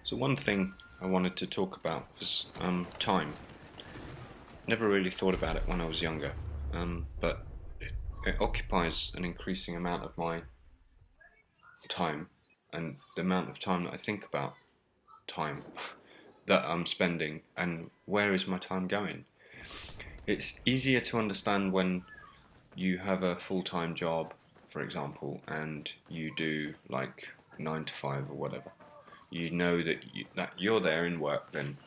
So one thing I wanted to talk about was time. Never really thought about it when I was younger, but it occupies an increasing amount of my time, and the amount of time that I think about time that I'm spending and where is my time going. It's easier to understand when you have a full-time job, for example, and you do like 9 to 5 or whatever. You know that you're there in work then,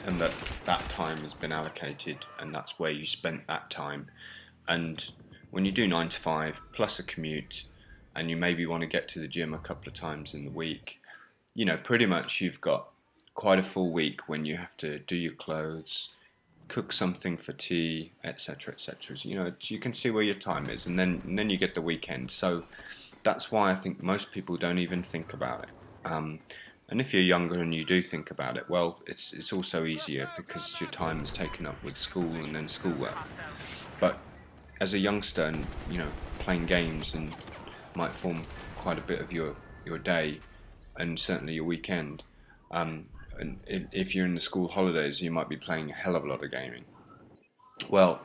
and that time has been allocated, and that's where you spent that time. And when you do 9 to 5 plus a commute, and you maybe want to get to the gym a couple of times in the week, pretty much you've got quite a full week when you have to do your clothes, cook something for tea, etc., etc. So, you can see where your time is, and then you get the weekend. So that's why I think most people don't even think about it. And if you're younger and you do think about it, well, it's also easier because your time is taken up with school and then schoolwork. But as a youngster, and playing games and might form quite a bit of your day, and certainly your weekend. And if you're in the school holidays, you might be playing a hell of a lot of gaming. Well,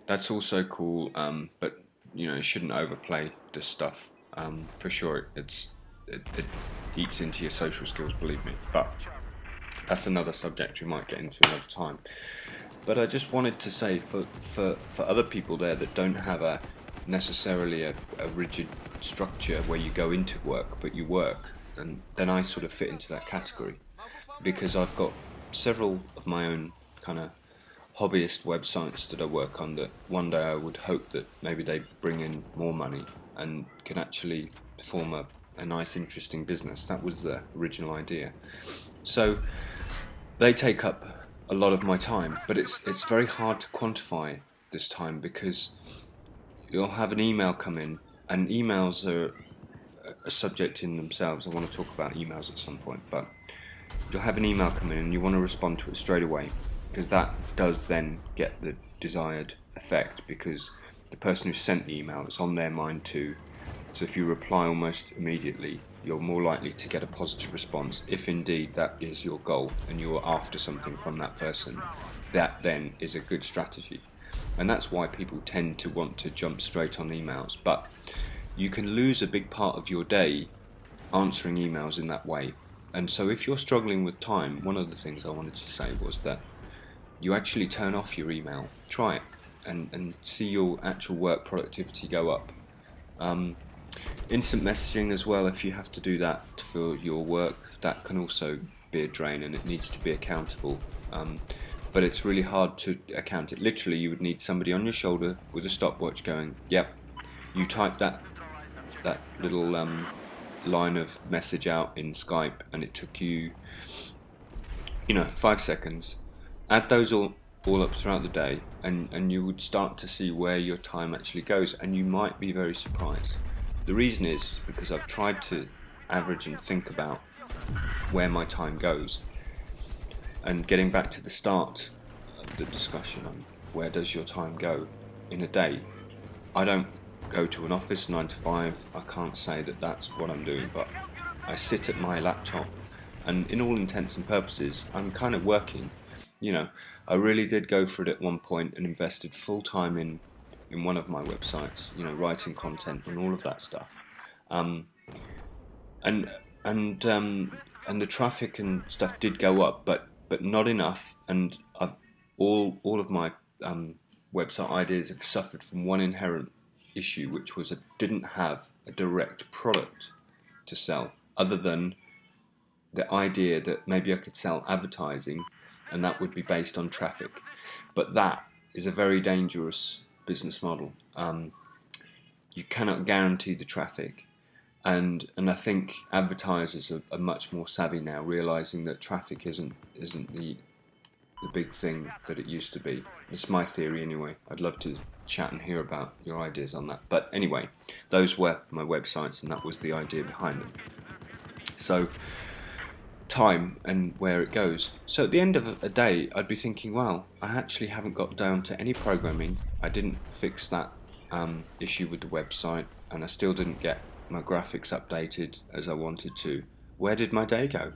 that's also cool, but you shouldn't overplay this stuff. For sure, it eats into your social skills, believe me. But that's another subject we might get into another time. But I just wanted to say for other people there that don't have necessarily a rigid structure where you go into work, but you work, and then I sort of fit into that category because I've got several of my own kind of hobbyist websites that I work on that one day I would hope that maybe they bring in more money and can actually form a nice interesting business. That was the original idea. So they take up a lot of my time, but it's very hard to quantify this time because you'll have an email come in, and emails are a subject in themselves. I want to talk about emails at some point, but you'll have an email come in and you want to respond to it straight away because that does then get the desired effect because the person who sent the email, it's on their mind too. So if you reply almost immediately, you're more likely to get a positive response if indeed that is your goal and you're after something from that person. That then is a good strategy, and that's why people tend to want to jump straight on emails. But you can lose a big part of your day answering emails in that way. And so if you're struggling with time, one of the things I wanted to say was that you actually turn off your email. Try it and see your actual work productivity go up. Instant messaging as well, if you have to do that for your work, that can also be a drain, and it needs to be accountable. But it's really hard to account it. Literally, you would need somebody on your shoulder with a stopwatch going, yep, you type that little line of message out in Skype and it took you 5 seconds. Add those all up throughout the day, and you would start to see where your time actually goes, and you might be very surprised. The reason is because I've tried to average and think about where my time goes, and getting back to the start of the discussion on where does your time go in a day. I don't go to an office 9 to 5. I can't say that that's what I'm doing, but I sit at my laptop, and in all intents and purposes, I'm kind of working. I really did go for it at one point and invested full time in one of my websites, writing content and all of that stuff. And the traffic and stuff did go up, but not enough. And all of my website ideas have suffered from one inherent issue, which was I didn't have a direct product to sell other than the idea that maybe I could sell advertising, and that would be based on traffic. But that is a very dangerous business model. You cannot guarantee the traffic, and I think advertisers are much more savvy now, realizing that traffic isn't the big thing that it used to be. It's my theory anyway. I'd love to chat and hear about your ideas on that. But anyway, those were my websites, and that was the idea behind them. So time and where it goes. So at the end of a day, I'd be thinking, wow, I actually haven't got down to any programming. I didn't fix that issue with the website, and I still didn't get my graphics updated as I wanted to. Where did my day go?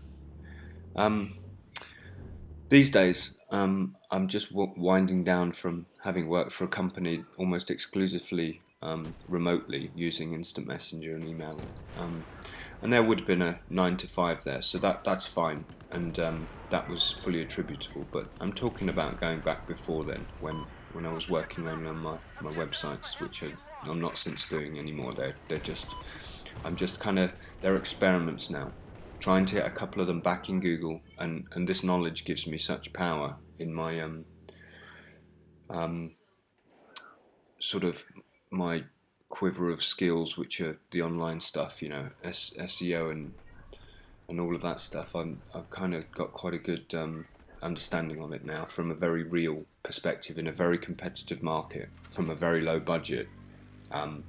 These days, I'm just winding down from having worked for a company almost exclusively remotely using instant messenger and emailing. And there would have been a 9 to 5 there, so that's fine, and that was fully attributable. But I'm talking about going back before then, when I was working only on my websites, which I'm not since doing anymore. They're just I'm just kind of they're experiments now, trying to get a couple of them back in Google, and this knowledge gives me such power in my um, sort of my quiver of skills, which are the online stuff, SEO and all of that stuff. I've kind of got quite a good understanding on it now, from a very real perspective in a very competitive market, from a very low budget, um,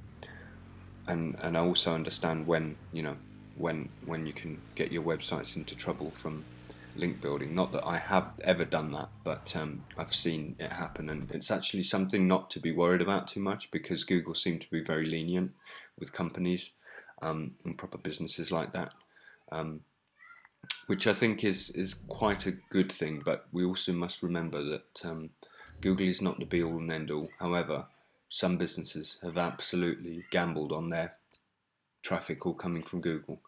and I also understand when you can get your websites into trouble from link building. Not that I have ever done that, but I've seen it happen, and it's actually something not to be worried about too much, because Google seem to be very lenient with companies and proper businesses like that, which I think is quite a good thing. But we also must remember that Google is not the be all and end all. However, some businesses have absolutely gambled on their traffic all coming from Google,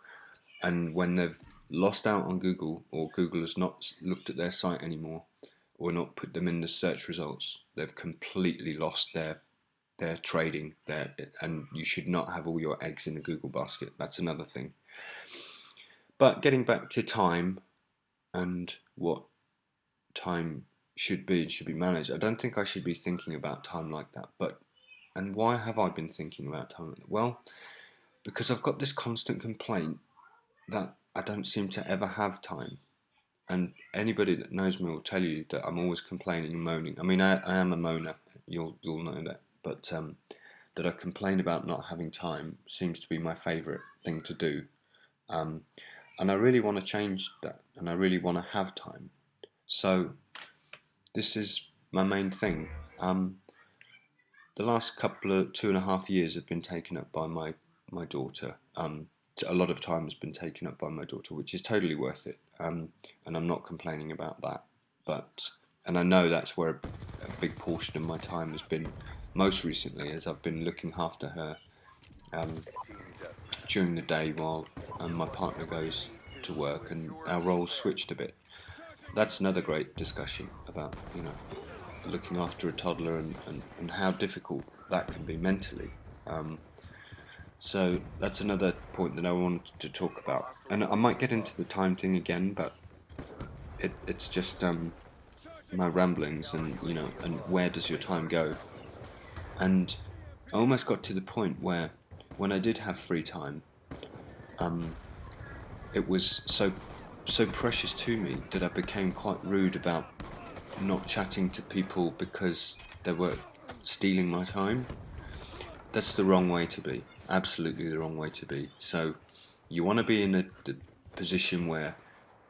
and when they've lost out on Google, or Google has not looked at their site anymore, or not put them in the search results, they've completely lost their trading there. And you should not have all your eggs in the Google basket. That's another thing. But getting back to time and what time should be managed, I don't think I should be thinking about time like that. And why have I been thinking about time like that? Well, because I've got this constant complaint that I don't seem to ever have time. And anybody that knows me will tell you that I'm always complaining and moaning. I mean, I am a moaner, you'll know that. But that I complain about not having time seems to be my favourite thing to do. And I really want to change that, and I really want to have time. So this is my main thing. The last couple of 2.5 years have been taken up by my daughter. A lot of time has been taken up by my daughter, which is totally worth it. And I'm not complaining about that. And I know that's where a big portion of my time has been most recently, as I've been looking after her during the day while my partner goes to work, and our roles switched a bit. That's another great discussion about looking after a toddler, and how difficult that can be mentally. So that's another point that I wanted to talk about, and I might get into the time thing again, but it's just my ramblings, and and where does your time go? And I almost got to the point where, when I did have free time, it was so precious to me that I became quite rude about not chatting to people because they were stealing my time. That's the wrong way to be. Absolutely the wrong way to be. So you want to be in the position where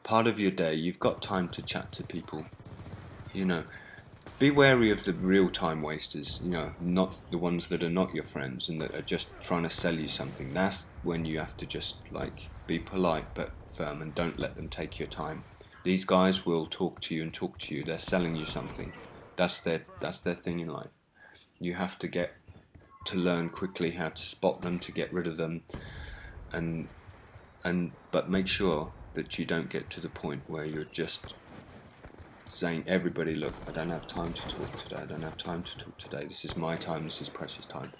part of your day you've got time to chat to people. Be wary of the real time wasters, not the ones that are not your friends and that are just trying to sell you something. That's when you have to just be polite but firm, and don't let them take your time. These guys will talk to you and talk to you. They're selling you something. That's their thing in life. You have to get to learn quickly how to spot them, to get rid of them, but make sure that you don't get to the point where you're just saying, everybody, look, I don't have time to talk today, I don't have time to talk today, this is my time, this is precious time.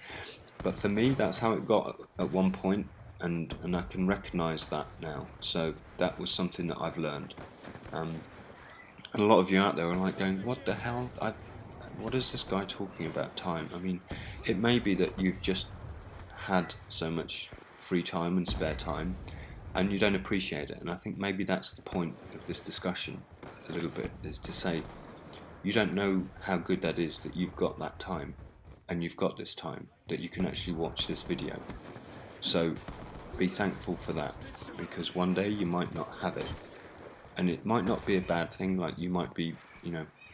But for me, that's how it got at one point, and I can recognise that now. So that was something that I've learned. And a lot of you out there are going, what the hell, what is this guy talking about time? I mean, it may be that you've just had so much free time and spare time, and you don't appreciate it. And I think maybe that's the point of this discussion a little bit, is to say, you don't know how good that is, that you've got that time, and you've got this time, that you can actually watch this video. So be thankful for that, because one day you might not have it, and it might not be a bad thing. You might be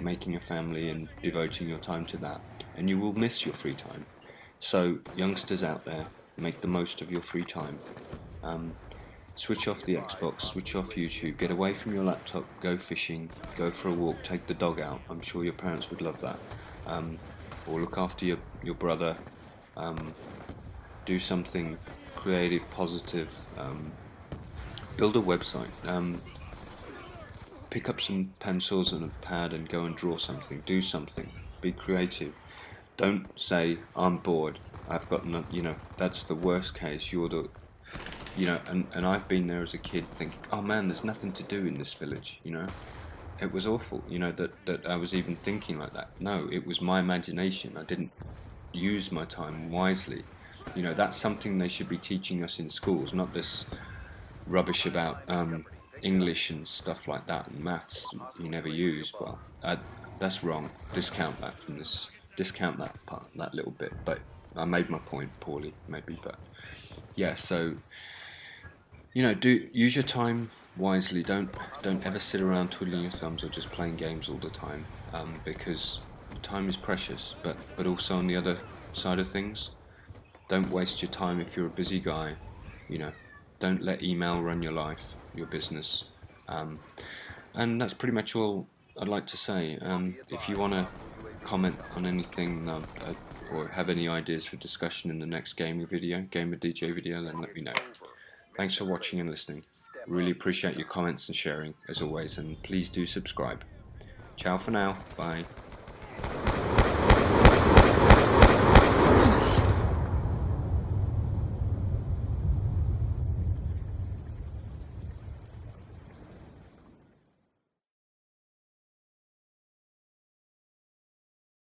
making a family and devoting your time to that, and you will miss your free time. So youngsters out there, make the most of your free time. Switch off the Xbox, switch off YouTube, get away from your laptop, go fishing, go for a walk, take the dog out. I'm sure your parents would love that. Or look after your brother. Do something creative, positive. Build a website. Pick up some pencils and a pad and go and draw something. Do something. Be creative. Don't say, I'm bored. I've got no, that's the worst case. You're the, and I've been there as a kid thinking, oh man, there's nothing to do in this village, It was awful, that I was even thinking like that. No, it was my imagination. I didn't use my time wisely. That's something they should be teaching us in schools, not this rubbish about English and stuff like that, and maths you never use. Well, that's wrong. Discount that from this. Discount that part, that little bit. But I made my point poorly, maybe. But yeah, so do use your time wisely. Don't ever sit around twiddling your thumbs or just playing games all the time, because time is precious. But also on the other side of things, don't waste your time if you're a busy guy. Don't let email run your life, your business. And that's pretty much all I'd like to say. If you want to comment on anything or have any ideas for discussion in the next gamerdj video, then let me know. Thanks for watching and listening. Really appreciate your comments and sharing, as always, and please do subscribe. Ciao for now. Bye.